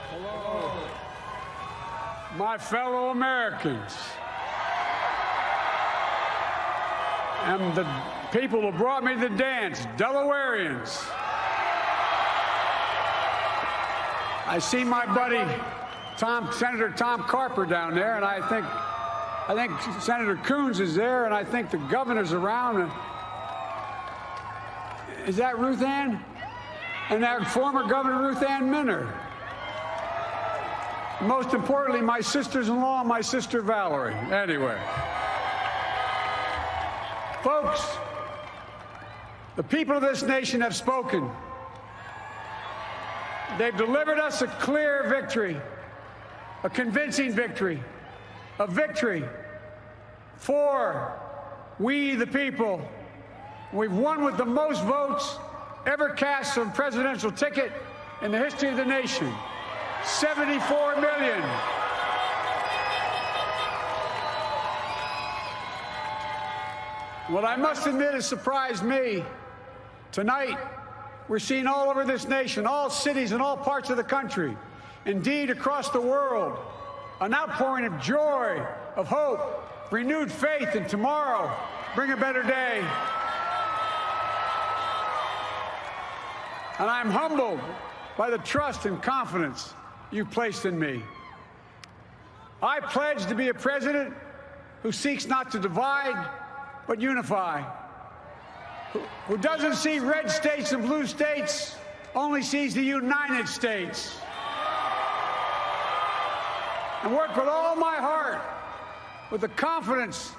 Hello, my fellow Americans, and the people who brought me to the dance, Delawareans. I see my buddy Senator Tom Carper down there, and I think Senator Coons is there, and I think the governor's around. Is that Ruth Ann? And that former Governor Ruth Ann Minner. Most importantly, my sisters-in-law and my sister Valerie. Anyway. Folks, the people of this nation have spoken. They've delivered us a clear victory, a convincing victory, a victory for we the people. We've won with the most votes ever cast on a presidential ticket in the history of the nation. 74 million. What I must admit has surprised me. Tonight, we're seeing all over this nation, all cities and all parts of the country, indeed across the world, an outpouring of joy, of hope, renewed faith in tomorrow, bring a better day. And I'm humbled by the trust and confidence you've placed in me. I pledge to be a president who seeks not to divide, but unify, who doesn't see red states and blue states, only sees the United States, and work with all my heart, with the confidence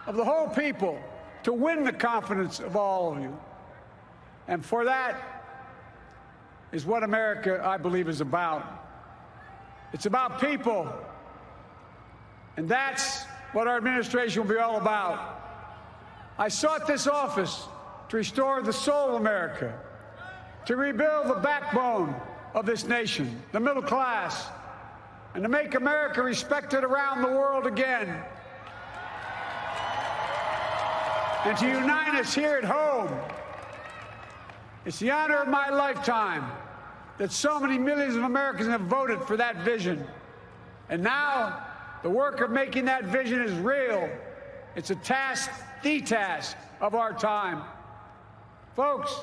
of the whole people, to win the confidence of all of you. And for that is what America, I believe, is about. It's about people. And that's what our administration will be all about. I sought this office to restore the soul of America, to rebuild the backbone of this nation, the middle class, and to make America respected around the world again, and to unite us here at home. It's the honor of my lifetime that so many millions of Americans have voted for that vision. And now, the work of making that vision is real. It's a task, the task of our time. Folks,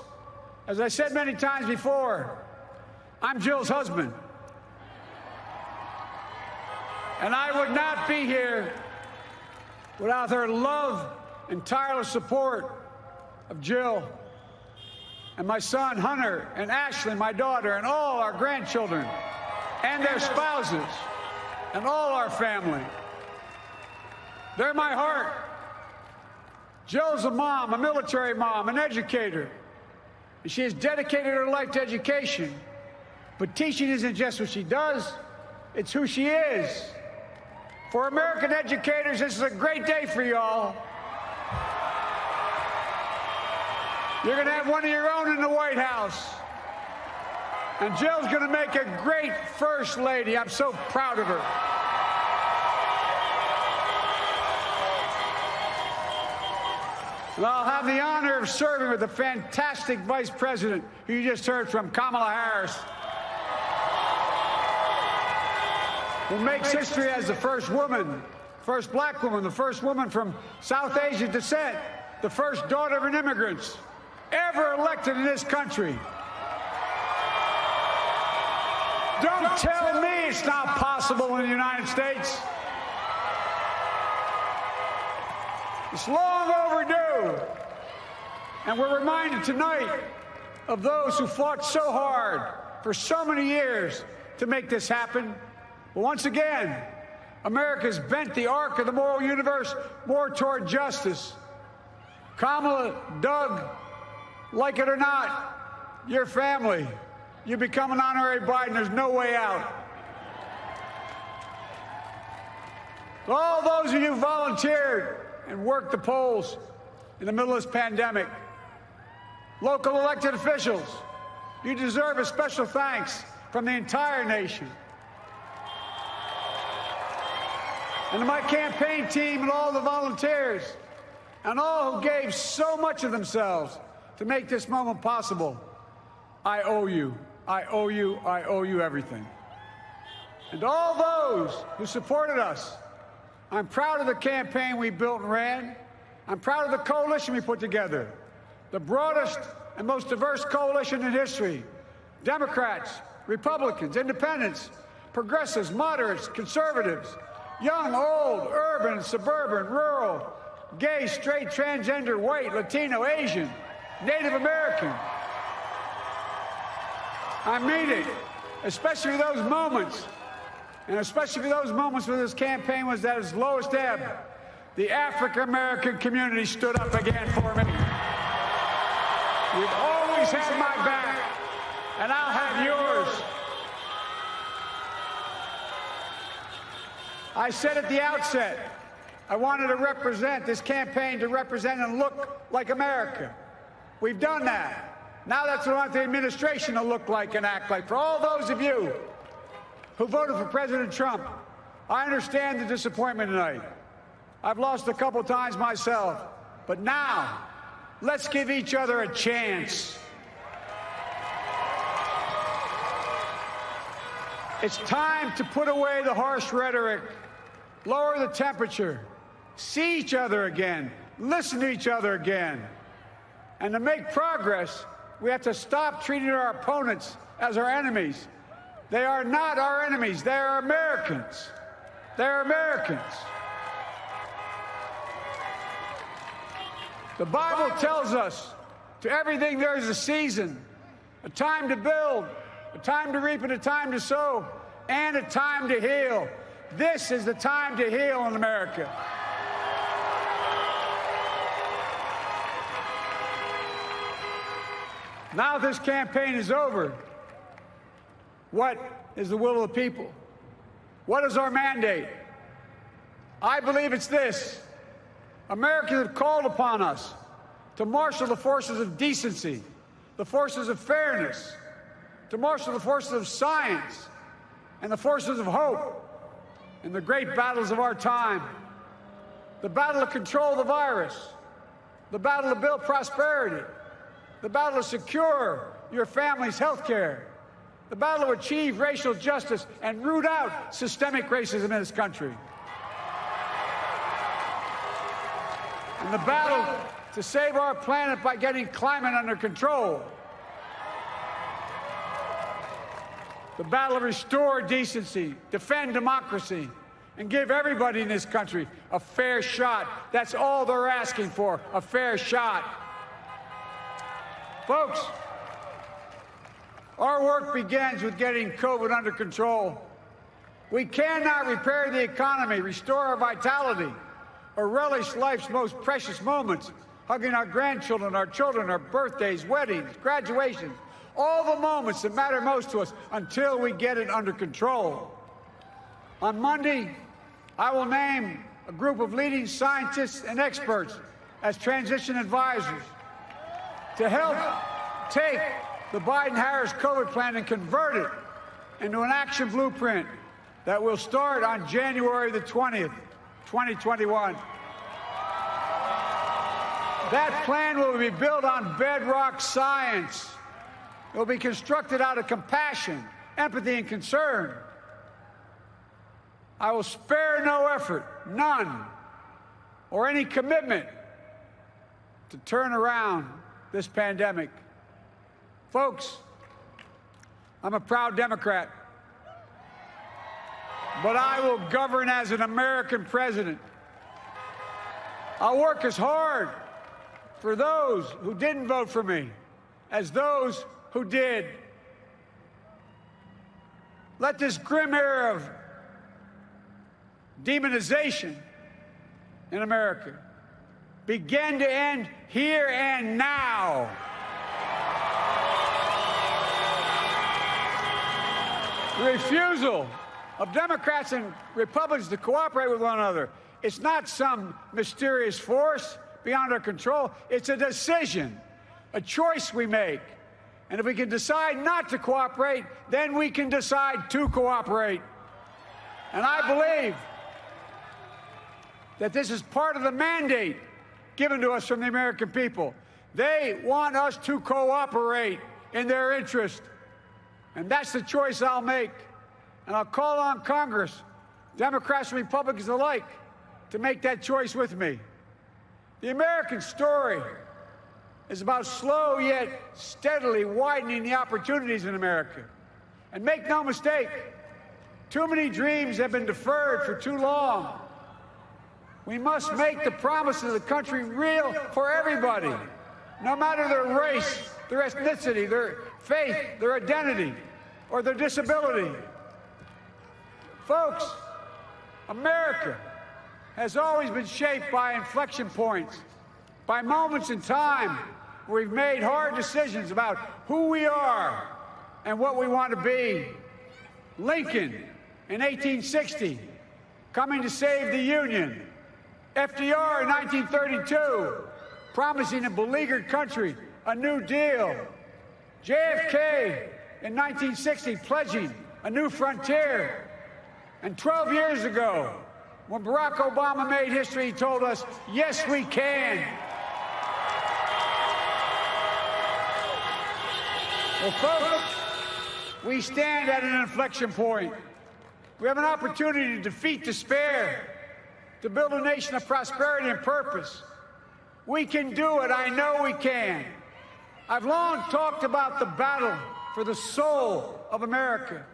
as I said many times before, I'm Jill's husband. And I would not be here without her love and tireless support of Jill, and my son, Hunter, and Ashley, my daughter, and all our grandchildren, and their spouses, and all our family. They're my heart. Jill's a mom, a military mom, an educator, and she has dedicated her life to education. But teaching isn't just what she does, it's who she is. For American educators, this is a great day for y'all. You're going to have one of your own in the White House. And Jill's going to make a great First Lady. I'm so proud of her. And I'll have the honor of serving with the fantastic Vice President who you just heard from, Kamala Harris, who makes history as the first woman, first black woman, the first woman from South Asian descent, the first daughter of an immigrant ever elected in this country. Don't tell me it's not possible in the United States. It's long overdue. And we're reminded tonight of those who fought so hard for so many years to make this happen. But once again, America's bent the arc of the moral universe more toward justice. Kamala, Doug, like it or not, your family, you become an honorary Biden, there's no way out. All those of you who volunteered and worked the polls in the middle of this pandemic, local elected officials, you deserve a special thanks from the entire nation. And to my campaign team and all the volunteers, and all who gave so much of themselves to make this moment possible, I owe you. I owe you. I owe you everything. And to all those who supported us, I'm proud of the campaign we built and ran. I'm proud of the coalition we put together, the broadest and most diverse coalition in history. Democrats, Republicans, independents, progressives, moderates, conservatives, young, old, urban, suburban, rural, gay, straight, transgender, white, Latino, Asian, Native American. I mean it, especially those moments, and especially for those moments when this campaign was at its lowest ebb. The African-American community stood up again for me. You've always had my back, and I'll have yours. I said at the outset, I wanted to represent this campaign to represent and look like America. We've done that. Now that's what I want the administration to look like and act like. For all those of you who voted for President Trump, I understand the disappointment tonight. I've lost a couple times myself, but now let's give each other a chance. It's time to put away the harsh rhetoric, lower the temperature, see each other again, listen to each other again. And to make progress, we have to stop treating our opponents as our enemies. They are not our enemies. They are Americans. They're Americans. The Bible tells us, to everything there is a season, a time to build, a time to reap and a time to sow, and a time to heal. This is the time to heal in America. Now this campaign is over. What is the will of the people? What is our mandate? I believe it's this. Americans have called upon us to marshal the forces of decency, the forces of fairness, to marshal the forces of science and the forces of hope in the great battles of our time. The battle to control the virus, the battle to build prosperity, the battle to secure your family's health care, the battle to achieve racial justice and root out systemic racism in this country, and the battle to save our planet by getting climate under control, the battle to restore decency, defend democracy, and give everybody in this country a fair shot. That's all they're asking for, a fair shot. Folks, our work begins with getting COVID under control. We cannot repair the economy, restore our vitality, or relish life's most precious moments, hugging our grandchildren, our children, our birthdays, weddings, graduations, all the moments that matter most to us until we get it under control. On Monday, I will name a group of leading scientists and experts as transition advisors to help take the Biden-Harris COVID plan and convert it into an action blueprint that will start on January the 20th, 2021. That plan will be built on bedrock science. It will be constructed out of compassion, empathy, and concern. I will spare no effort, none, or any commitment to turn around this pandemic. Folks, I'm a proud Democrat, but I will govern as an American president. I'll work as hard for those who didn't vote for me as those who did. Let this grim era of demonization in America begin to end here and now. The refusal of Democrats and Republicans to cooperate with one another, it's not some mysterious force beyond our control. It's a decision, a choice we make. And if we can decide not to cooperate, then we can decide to cooperate. And I believe that this is part of the mandate given to us from the American people. They want us to cooperate in their interest. And that's the choice I'll make. And I'll call on Congress, Democrats and Republicans alike, to make that choice with me. The American story is about slow yet steadily widening the opportunities in America. And make no mistake, too many dreams have been deferred for too long. We must make the promise of the country real for everybody, no matter their race, their ethnicity, their faith, their identity, or their disability. Folks, America has always been shaped by inflection points, by moments in time where we've made hard decisions about who we are and what we want to be. Lincoln in 1860, coming to save the Union. FDR in 1932, promising a beleaguered country a new deal. JFK in 1960, pledging a new frontier. And 12 years ago, when Barack Obama made history, he told us, yes, we can. Well, folks, we stand at an inflection point. We have an opportunity to defeat despair, to build a nation of prosperity and purpose. We can do it. I know we can. I've long talked about the battle for the soul of America.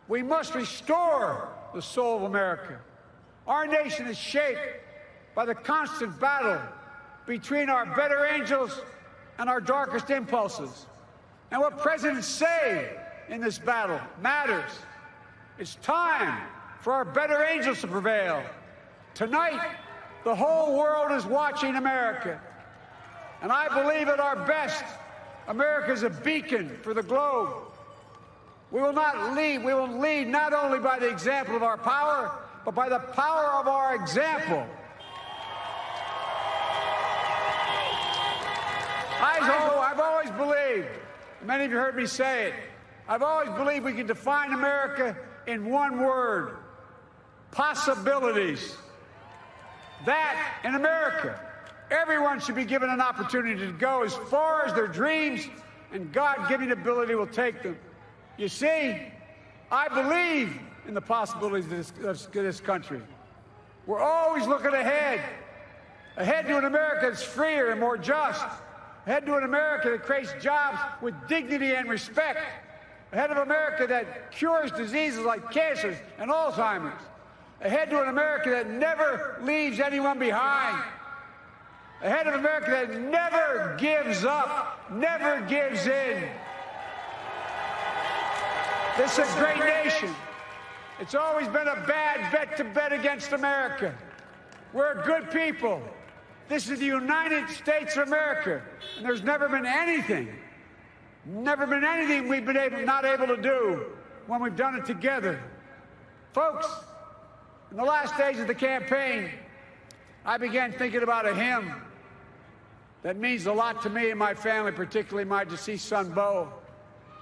We must restore the soul of America. Our nation is shaped by the constant battle between our better angels and our darkest impulses. And what presidents say in this battle matters. It's time for our better angels to prevail. Tonight, the whole world is watching America. And I believe at our best, America is a beacon for the globe. We will lead not only by the example of our power, but by the power of our example. I've always believed, many of you heard me say it, I've always believed we can define America in one word: possibilities. That, in America, everyone should be given an opportunity to go as far as their dreams and God-given ability will take them. You see, I believe in the possibilities of this country. We're always looking ahead to an America that's freer and more just, ahead to an America that creates jobs with dignity and respect, ahead of America that cures diseases like cancer and Alzheimer's, ahead to an America that never leaves anyone behind, ahead of America that never gives up, never gives in. This is a great nation. It's always been a bad bet to bet against America. We're a good people. This is the United States of America, and there's never been anything we've been not able to do when we've done it together. Folks, in the last days of the campaign, I began thinking about a hymn that means a lot to me and my family, particularly my deceased son, Bo.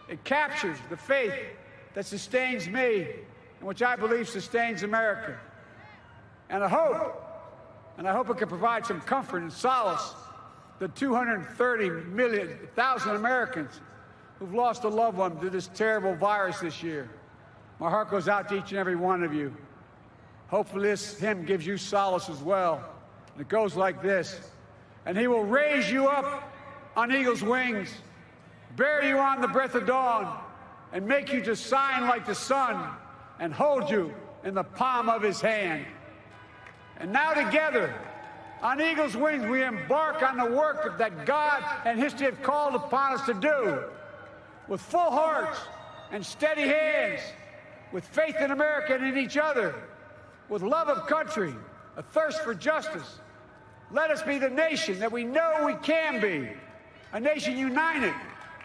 It captures the faith that sustains me and which I believe sustains America. And I hope it can provide some comfort and solace to 230,000 Americans who've lost a loved one to this terrible virus this year. My heart goes out to each and every one of you. Hopefully this hymn gives you solace as well. And it goes like this: and he will raise you up on eagle's wings, bear you on the breath of dawn, and make you to shine like the sun, and hold you in the palm of his hand. And now together, on eagle's wings, we embark on the work that God and history have called upon us to do, with full hearts and steady hands, with faith in America and in each other, with love of country, a thirst for justice. Let us be the nation that we know we can be, a nation united,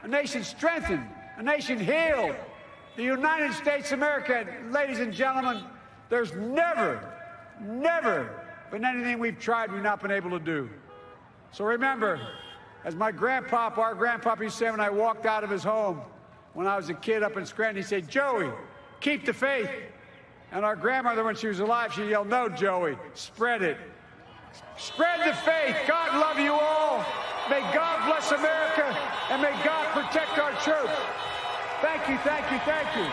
a nation strengthened, a nation healed. The United States of America, ladies and gentlemen, there's never been anything we've tried we've not been able to do. So remember, as our grandpapa used to say when I walked out of his home when I was a kid up in Scranton, he said, "Joey, keep the faith." And our grandmother, when she was alive, she yelled, "No, Joey, spread it. Spread the faith. God love you all. May God bless America, and may God protect our troops." Thank you, thank you, thank you.